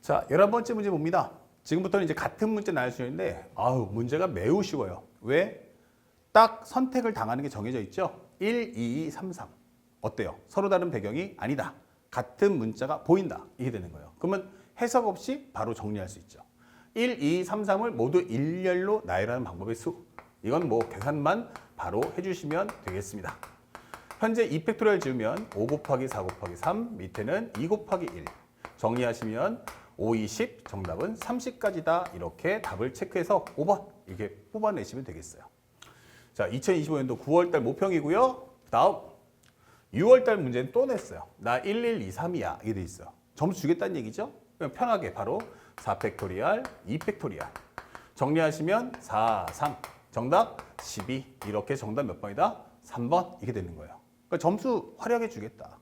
자, 11번째 문제 봅니다. 지금부터는 이제 같은 문제 나올 수 있는데, 문제가 매우 쉬워요. 왜? 딱 선택을 당하는 게 정해져 있죠? 1, 2, 3, 3. 어때요? 서로 다른 배경이 아니다. 같은 문자가 보인다. 이게 되는 거예요. 그러면 해석 없이 바로 정리할 수 있죠. 1, 2, 3, 3을 모두 일렬로 나열하는 방법의 수. 이건 뭐 계산만 바로 해주시면 되겠습니다. 현재 2팩토리얼 지우면 5 곱하기 4 곱하기 3, 밑에는 2 곱하기 1. 정리하시면 5, 20, 정답은 30까지다. 이렇게 답을 체크해서 5번 이렇게 뽑아내시면 되겠어요. 자, 2025년도 9월달 모평이고요. 다음 6월달 문제는 또 냈어요. 나 1, 1, 2, 3이야. 이게 돼 있어요. 점수 주겠다는 얘기죠. 그냥 편하게 바로 4팩토리얼, 2팩토리얼. 정리하시면 4, 3. 정답 12. 이렇게 정답 몇 번이다? 3번. 이게 되는 거예요. 그러니까 점수 화려하게 주겠다.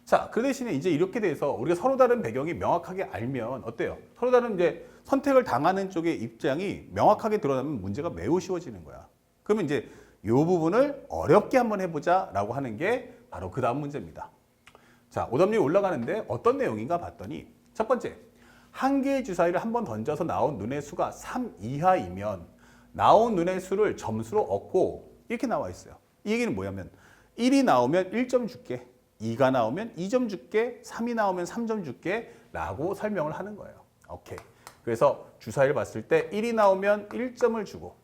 자, 그 대신에 이제 이렇게 돼서 우리가 서로 다른 배경이 명확하게 알면 어때요? 서로 다른 이제 선택을 당하는 쪽의 입장이 명확하게 드러나면 문제가 매우 쉬워지는 거야. 그러면 이제 이 부분을 어렵게 한번 해보자 라고 하는 게 바로 그 다음 문제입니다. 자, 오답률이 올라가는데 어떤 내용인가 봤더니 첫 번째, 한 개의 주사위를 한번 던져서 나온 눈의 수가 3 이하이면 나온 눈의 수를 점수로 얻고 이렇게 나와 있어요. 이 얘기는 뭐냐면 1이 나오면 1점 줄게, 2가 나오면 2점 줄게, 3이 나오면 3점 줄게 라고 설명을 하는 거예요. 오케이. 그래서 주사위를 봤을 때 1이 나오면 1점을 주고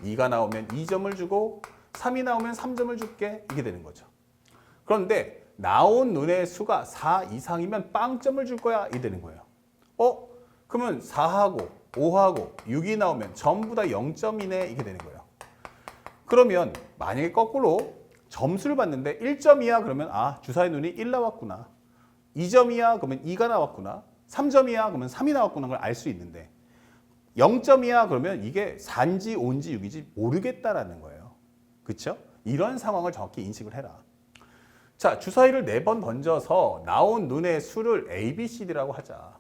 2가 나오면 2점을 주고 3이 나오면 3점을 줄게 이게 되는 거죠. 그런데 나온 눈의 수가 4 이상이면 빵점을 줄 거야 이게 되는 거예요. 그러면 4하고 5하고 6이 나오면 전부 다 0점이네 이게 되는 거예요. 그러면 만약에 거꾸로 점수를 봤는데 1점이야 그러면 주사위 눈이 1 나왔구나. 2점이야 그러면 2가 나왔구나. 3점이야 그러면 3이 나왔구나 걸 알 수 있는데 0점이야 그러면 이게 4인지 5인지 6인지 모르겠다라는 거예요. 그렇죠? 이런 상황을 정확히 인식을 해라. 자, 주사위를 4번 던져서 나온 눈의 수를 A, B, C, D라고 하자.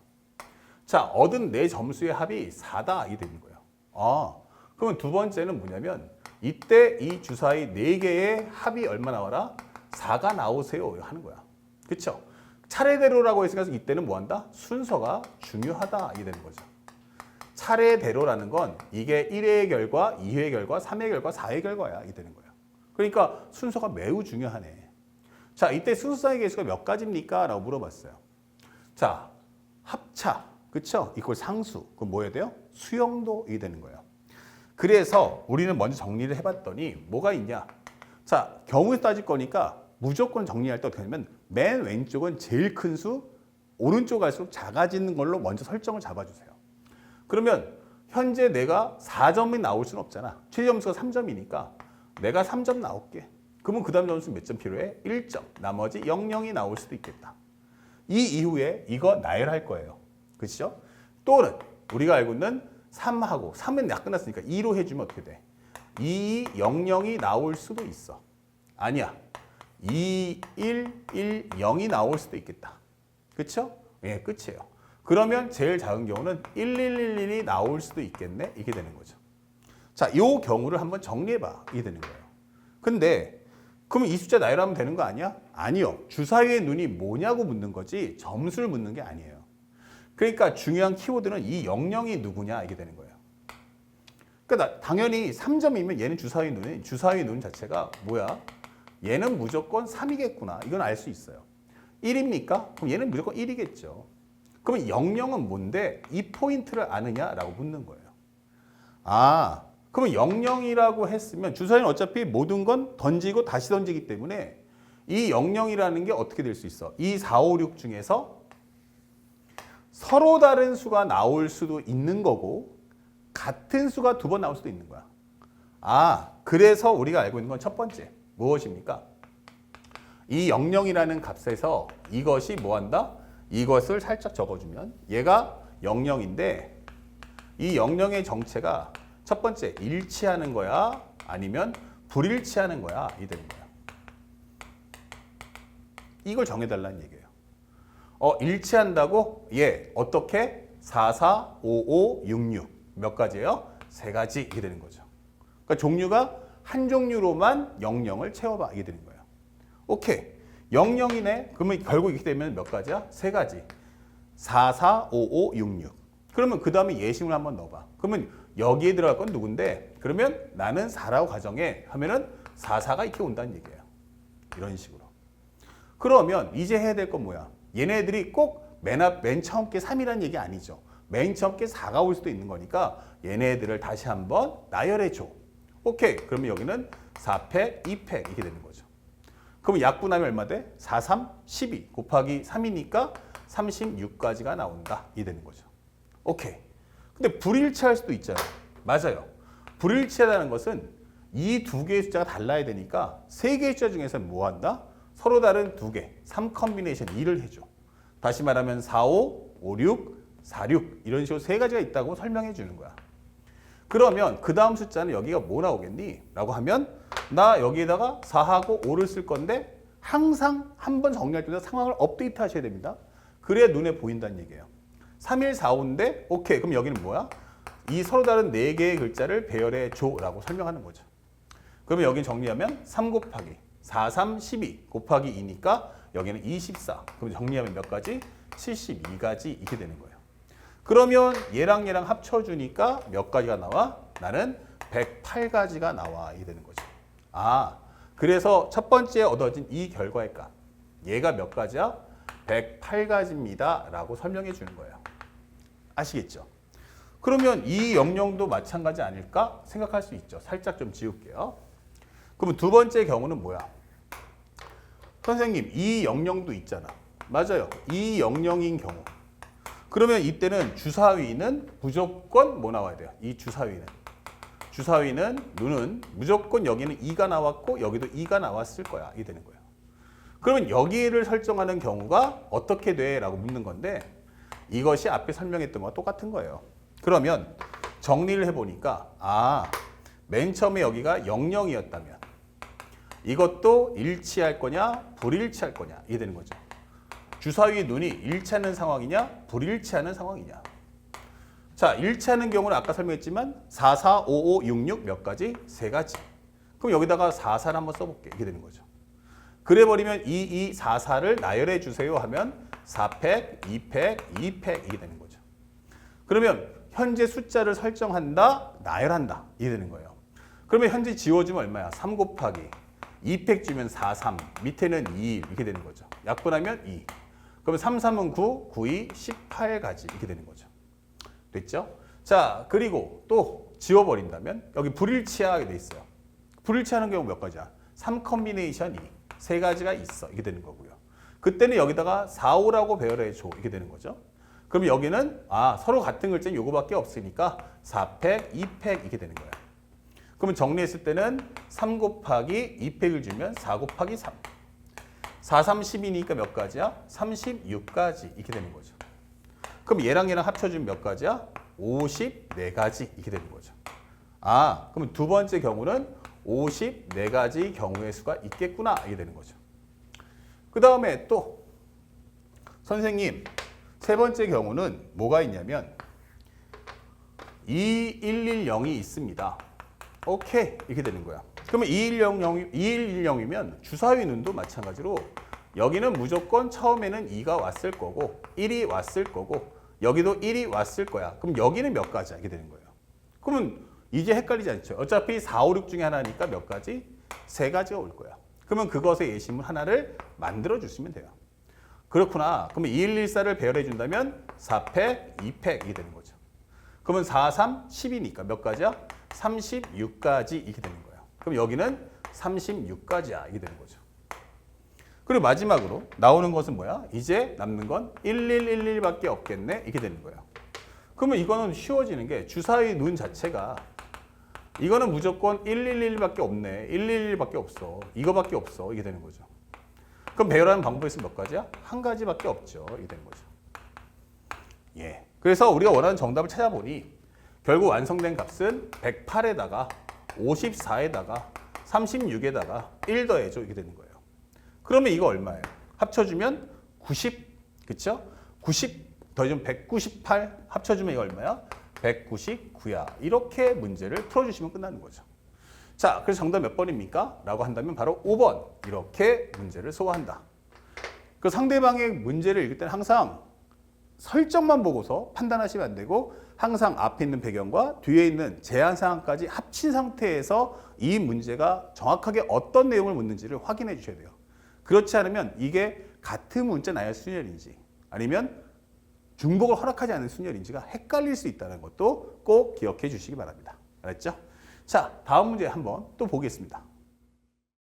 자, 얻은 내 점수의 합이 4다 이게 되는 거예요. 그러면 두 번째는 뭐냐면 이때 이 주사위 4개의 합이 얼마 나와라? 4가 나오세요 하는 거야. 그렇죠? 차례대로라고 했으니까 이때는 뭐 한다? 순서가 중요하다 이게 되는 거죠. 차례대로라는 건 이게 1회의 결과, 2회의 결과, 3회의 결과, 4회의 결과야 이게 되는 거예요. 그러니까 순서가 매우 중요하네. 자, 이때 순서상의 개수가 몇 가지입니까? 라고 물어봤어요. 자, 합차, 그쵸? 이걸 상수, 그럼 뭐 해야 돼요? 수영도 이게 되는 거예요. 그래서 우리는 먼저 정리를 해봤더니 뭐가 있냐? 자, 경우에 따질 거니까 무조건 정리할 때 어떻게 하냐면 맨 왼쪽은 제일 큰 수, 오른쪽 갈수록 작아지는 걸로 먼저 설정을 잡아주세요. 그러면 현재 내가 4점이 나올 수는 없잖아. 최저점수가 3점이니까 내가 3점 나올게. 그러면 그 다음 점수 몇 점 필요해? 1점. 나머지 00이 나올 수도 있겠다. 이 이후에 이거 나열할 거예요. 그렇죠? 또는 우리가 알고 있는 3하고 3은 약 끝났으니까 2로 해주면 어떻게 돼? 2, 00이 나올 수도 있어. 아니야. 2, 1, 1, 0이 나올 수도 있겠다. 그렇죠? 예, 끝이에요. 그러면 제일 작은 경우는 1111이 나올 수도 있겠네? 이게 되는 거죠. 자, 이 경우를 한번 정리해봐. 이게 되는 거예요. 근데 그러면 이 숫자 나열하면 되는 거 아니야? 아니요. 주사위의 눈이 뭐냐고 묻는 거지 점수를 묻는 게 아니에요. 그러니까 중요한 키워드는 이 00이 누구냐 이게 되는 거예요. 그러니까 당연히 3점이면 얘는 주사위 눈 자체가 뭐야? 얘는 무조건 3이겠구나. 이건 알 수 있어요. 1입니까? 그럼 얘는 무조건 1이겠죠. 그러면 00은 뭔데 이 포인트를 아느냐라고 묻는 거예요. 그러면 00이라고 했으면 주사위는 어차피 모든 건 던지고 다시 던지기 때문에 이 00이라는 게 어떻게 될 수 있어? 이 4, 5, 6 중에서 서로 다른 수가 나올 수도 있는 거고 같은 수가 2번 나올 수도 있는 거야. 그래서 우리가 알고 있는 건 첫 번째 무엇입니까? 이 00이라는 값에서 이것이 뭐한다? 이것을 살짝 적어주면 얘가 00인데 이 00의 정체가 첫 번째 일치하는 거야 아니면 불일치하는 거야 이 되는 거야. 이걸 정해달라는 얘기예요. 일치한다고? 예. 어떻게? 4, 4, 5, 5, 6, 6. 몇 가지예요? 3가지 이게 되는 거죠. 그러니까 종류가 한 종류로만 00을 채워봐 이게 되는 거예요. 오케이. 00이네. 그러면 결국 이렇게 되면 몇 가지야? 3가지. 445566. 그러면 그 다음에 예심을 한번 넣어봐. 그러면 여기에 들어갈 건 누군데? 그러면 나는 4라고 가정해 하면은 44가 이렇게 온다는 얘기예요. 이런 식으로. 그러면 이제 해야 될 건 뭐야? 얘네들이 꼭 맨 처음 게 3이라는 얘기 아니죠. 맨 처음 게 4가 올 수도 있는 거니까 얘네들을 다시 한번 나열해 줘. 오케이. 그러면 여기는 4팩, 2팩 이렇게 되는 거죠. 그럼 약분하면 얼마 돼? 4, 3, 12 곱하기 3이니까 36까지가 나온다. 이 되는 거죠. 오케이. 근데 불일치할 수도 있잖아요. 맞아요. 불일치하다는 것은 이 두 개의 숫자가 달라야 되니까 세 개의 숫자 중에서 뭐 한다? 서로 다른 두 개, 3 컨비네이션 2를 해줘. 다시 말하면 4, 5, 5, 6, 4, 6 이런 식으로 세 가지가 있다고 설명해 주는 거야. 그러면 그 다음 숫자는 여기가 뭐 나오겠니? 라고 하면 나 여기에다가 4하고 5를 쓸 건데 항상 한 번 정리할 때마다 상황을 업데이트 하셔야 됩니다. 그래야 눈에 보인다는 얘기예요. 3, 1, 4, 5인데 오케이. 그럼 여기는 뭐야? 이 서로 다른 4개의 글자를 배열해 줘라고 설명하는 거죠. 그러면 여기 정리하면 3 곱하기 4, 3, 12 곱하기 2니까 여기는 24. 그럼 정리하면 몇 가지? 72가지 이렇게 되는 거예요. 그러면 얘랑 합쳐주니까 몇 가지가 나와? 나는 108가지가 나와. 이렇게 되는 거죠. 아, 그래서 첫 번째 얻어진 이 결과의 값. 얘가 몇 가지야? 108가지입니다. 라고 설명해 주는 거예요. 아시겠죠? 그러면 이 영역도 마찬가지 아닐까 생각할 수 있죠. 살짝 좀 지울게요. 그러면 두 번째 경우는 뭐야? 선생님, 이 영역도 있잖아. 맞아요. 이 영역인 경우. 그러면 이때는 주사위는 무조건 뭐 나와야 돼요? 이 주사위는 눈은 무조건 여기는 2가 나왔고 여기도 2가 나왔을 거야. 이게 되는 거예요. 그러면 여기를 설정하는 경우가 어떻게 돼? 라고 묻는 건데 이것이 앞에 설명했던 거와 똑같은 거예요. 그러면 정리를 해보니까 맨 처음에 여기가 00이었다면 이것도 일치할 거냐 불일치할 거냐 이게 되는 거죠. 주사위의 눈이 일치하는 상황이냐 불일치하는 상황이냐. 자, 일치하는 경우는 아까 설명했지만 4, 4, 5, 5, 6, 6 몇 가지? 세 가지. 그럼 여기다가 4, 4를 한번 써볼게. 이게 되는 거죠. 그래버리면 2, 2, 4, 4를 나열해 주세요 하면 4팩, 2팩, 2팩 이게 되는 거죠. 그러면 현재 숫자를 설정한다, 나열한다 이게 되는 거예요. 그러면 현재 지워주면 얼마야? 3 곱하기 2팩 주면 4, 3 밑에는 2 이렇게 되는 거죠. 약분하면 2. 그러면 3, 3은 9, 9, 2, 18가지 이렇게 되는 거죠. 됐죠? 자, 그리고 또 지워버린다면 여기 불일치하게 돼 있어요. 불일치하는 경우 몇 가지야? 3 컨비네이션 2. 세 가지가 있어. 이렇게 되는 거고요. 그때는 여기다가 4, 5라고 배열해 줘. 이렇게 되는 거죠. 그럼 여기는 서로 같은 글자는 요거밖에 없으니까 4팩, 2팩 이렇게 되는 거예요. 그러면 정리했을 때는 3 곱하기 2팩을 주면 4 곱하기 3. 4, 3, 10이니까 몇 가지야? 36가지 이렇게 되는 거죠. 그럼 얘랑 합쳐주면 몇 가지야? 54가지 이렇게 되는 거죠. 그러면 두 번째 경우는 54가지 경우의 수가 있겠구나 이게 되는 거죠. 그 다음에 또 선생님 세 번째 경우는 뭐가 있냐면 2110이 있습니다. 오케이 이렇게 되는 거야. 그러면 2110이면 주사위 눈도 마찬가지로 여기는 무조건 처음에는 2가 왔을 거고 1이 왔을 거고 여기도 1이 왔을 거야. 그럼 여기는 몇 가지야? 이렇게 되는 거예요. 그러면 이제 헷갈리지 않죠? 어차피 4, 5, 6 중에 하나니까 몇 가지? 세 가지가 올 거야. 그러면 그것의 예시문 하나를 만들어 주시면 돼요. 그렇구나. 그러면 2114를 배열해 준다면 4팩, 2팩이 되는 거죠. 그러면 4, 3, 10이니까 몇 가지야? 36가지 이렇게 되는 거예요. 그럼 여기는 36가지야 이게 되는 거죠. 그리고 마지막으로 나오는 것은 뭐야? 이제 남는 건 1111밖에 없겠네 이렇게 되는 거예요. 그러면 이거는 쉬워지는 게 주사위 눈 자체가 이거는 무조건 111밖에 없네. 111밖에 없어. 이거밖에 없어. 이게 되는 거죠. 그럼 배열하는 방법이 있으면 몇 가지야? 한 가지밖에 없죠. 이게 되는 거죠. 예. 그래서 우리가 원하는 정답을 찾아보니 결국 완성된 값은 108에다가 54에다가 36에다가 1 더해줘. 이게 되는 거예요. 그러면 이거 얼마예요? 합쳐주면 90. 그쵸? 90 더해주면 198 합쳐주면 이거 얼마야? 199야. 이렇게 문제를 풀어주시면 끝나는 거죠. 자, 그래서 정답 몇 번입니까? 라고 한다면 바로 5번. 이렇게 문제를 소화한다. 그 상대방의 문제를 읽을 때는 항상 설정만 보고서 판단하시면 안 되고 항상 앞에 있는 배경과 뒤에 있는 제한 사항까지 합친 상태에서 이 문제가 정확하게 어떤 내용을 묻는지를 확인해 주셔야 돼요. 그렇지 않으면 이게 같은 문자 나열 순열인지 아니면 중복을 허락하지 않은 순열인지가 헷갈릴 수 있다는 것도 꼭 기억해 주시기 바랍니다. 알았죠? 자, 다음 문제 한번 또 보겠습니다.